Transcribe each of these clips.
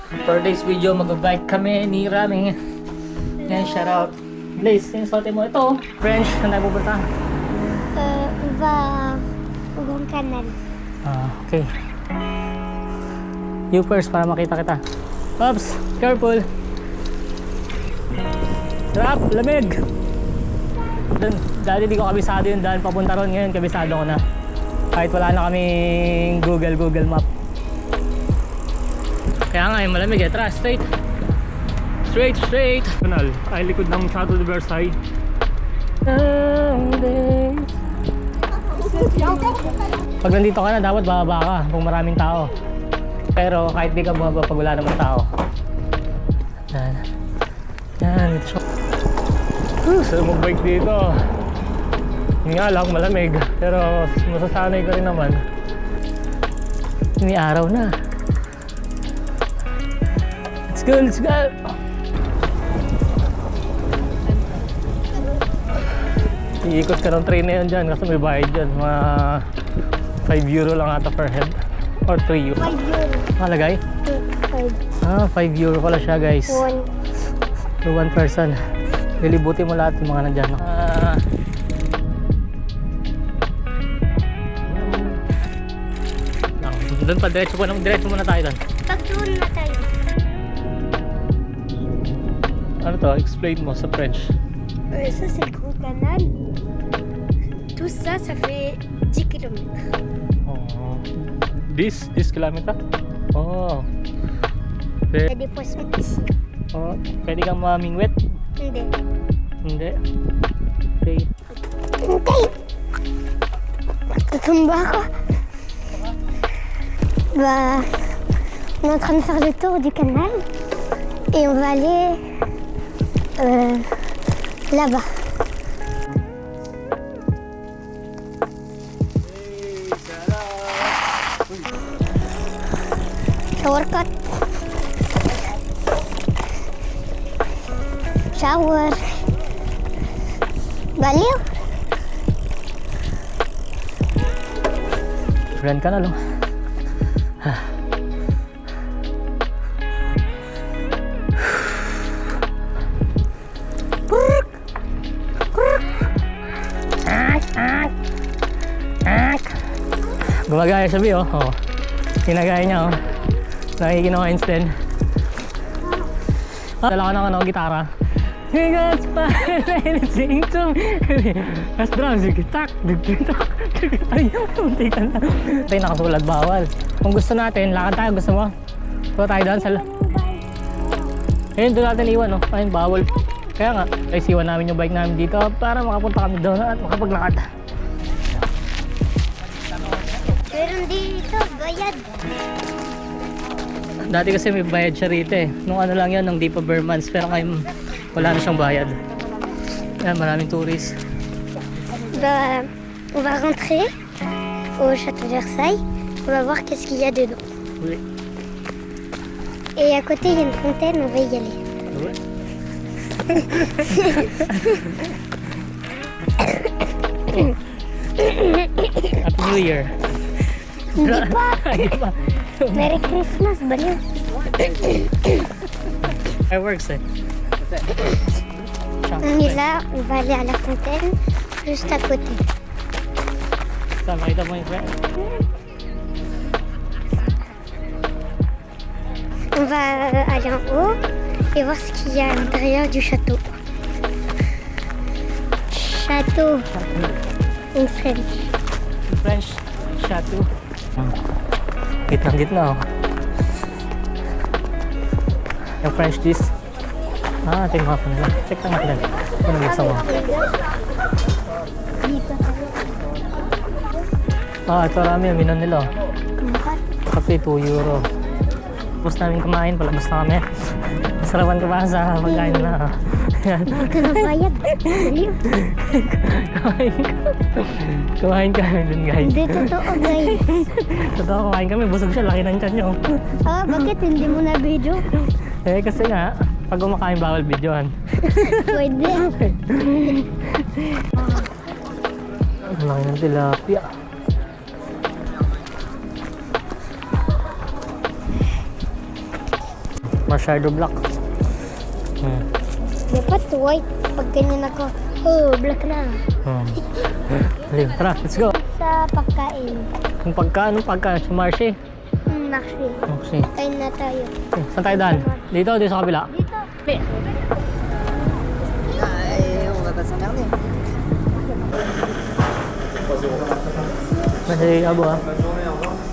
For today's video, mag-bike kami ni Rami. Yan, shout out. Blaze, yung sote mo. Ito, French, saan tayo pupunta? On va au Grand Canal. Okay. You first, para makita kita. Pops, careful. Trap, lamig. Doon, dati di ko kabisado yung daan papunta ron. Ngayon, kabisado ko na. Kahit wala na kaming Google Map. Kaya nga yung malamig eh. Tara, straight. Canal, ay likod ng Chateau de Versailles. Pag nandito ka na, dapat bababa ka kung maraming tao. Pero kahit di ka bumaba pag wala namang tao. Yan, ito siya. Sarap mag-bike dito. Hindi nga lang, malamig. Pero masasanay ka rin naman. Ini araw na. Let's go! Iikot ka ng train na yun dyan kasi may bayad dyan. Mga 5 euro lang ata per head. Or 3 euro. 5 euro. Malagay? 5. 5 euro pala siya guys. 1. To one person. Lilibutin mo lahat ng mga nandyan. Doon pa, diretso muna tayo doon. Pag doon na tayo. Ano to? Explain mo sa French. Ça, c'est le Grand Canal. Tout ça, ça fait 10 km. Oh. 10 kilometer? Oh. Il y a des poissons ici. Oh. Pwede kang mamingwit? Hindi. Hindi. Okay. Tutumba ako. Bah, on est en train de faire le tour du canal et on va aller là-bas. Shower cut. Shower. Baliw. Grand Canal, oh. Gumagaya siya, Bi, oh. Oh. Ginagaya niya, oh. Nakikinoins din. Dala ko ng gitara. Hey guys, sing to me. Mas drums, tak, tak. Ayun, munti ka na. Ito yung nakasulat, bawal. Kung gusto natin, lakad tayo, gusto mo? Gusto tayo doon sa... Ayun, doon natin iwan, oh. Ayun, bawal. Kaya nga, ay siwan namin yung bike namin dito para makapunta kami doon at makapaglakad. Meron dito, bayad. Dati kasi may bayad siya rito eh. Nung ano lang yan, nung di pa bare months. Pero ngayon, wala na siyang bayad. Yan, maraming tourist. Bah, on va rentrer au château de Versailles. On va voir qu'est-ce qu'il y a dedans. Oui. Et à côté, il y a une fontaine, on va y aller. Oui. Happy New Year. Hindi pa. Di ba? Merry Christmas, baliw. Fireworks eh. On est là, on va aller à la fontaine, juste à côté. Saan, makita mo yung friend? On va aller en haut et voir ce qu'il y a à l'intérieur du château. Château in French. French Chateau. Gitna, oh. Yung French dish. Ito yung mapa nila. Check lang natin. Ano gusto mo? Ito rami yung minon nila. Kape, 2 euro. Tapos namin kumain, palabas na kami. Sarapan ka ba sa pagkain na? Huwag ka na bayad. Baliw. Kumain kami dun, guys. Hindi totoo, guys. Totoo, kumain kami. Busog siya, laki ng tiyan nyo. Bakit hindi mo na video? Eh, kasi nga, pag kumakain bawal videohan. Pwede. Ang laki ng tilapia. Masyado black. Dapat white. Pag ganyan ako, oh, black na. Halika, tara, let's go. Sa pagkain. Yung pagka, sa Marcy. Actually, Okay. kain na tayo. Okay, saan tayo daan? Dito, dito sa kabila. Dito. Kasi abo ah.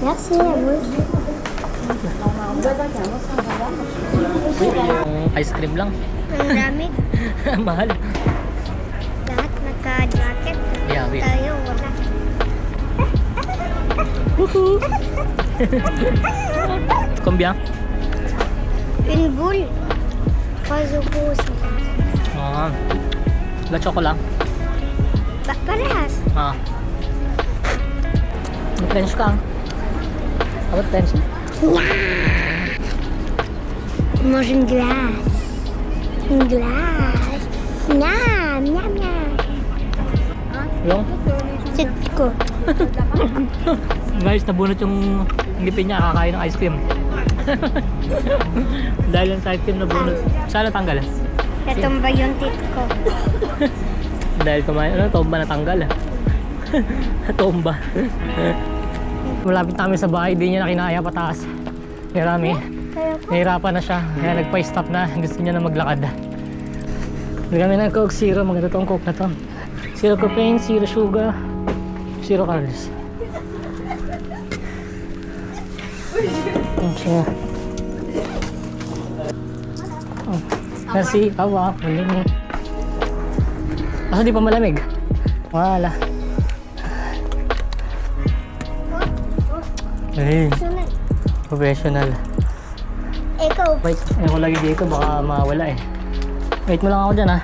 Merci, amor. Ice cream lang. Ang dami. Mahal. Lahat naka-jacket. Yeah, wait. Tayo, wala. Combien? Une boule. 3 euros. Ah. La chocolat. Parehas. Ah. French ka. Apa French? Mange une glace. Une glace. Miam, miam, miam. Yung? C'est ko. Guys, nabunot yung ngipin niya kakain ng ice cream. Dahil lang sa ice cream nabunot. Saan natanggal? Natumba yung tit ko. Dahil kumain, tomba natanggal. Tomba. Malapit namin sa bahay, di niya na kinaya pataas. Ni Rami, nahirapan na siya. Kaya nagpa-stop na, gusto niya na maglakad. Bili kami ng Coke Zero, maganda tong Coke na to. Zero caffeine, zero sugar, zero calories. Thank you. Oh, merci. Awa, malamig. Asa di pa malamig? Wala. Ay, Sunod. professional. Ikaw. Wait, ayoko lagi dito, baka mawala eh. Wait mo lang ako dyan ha.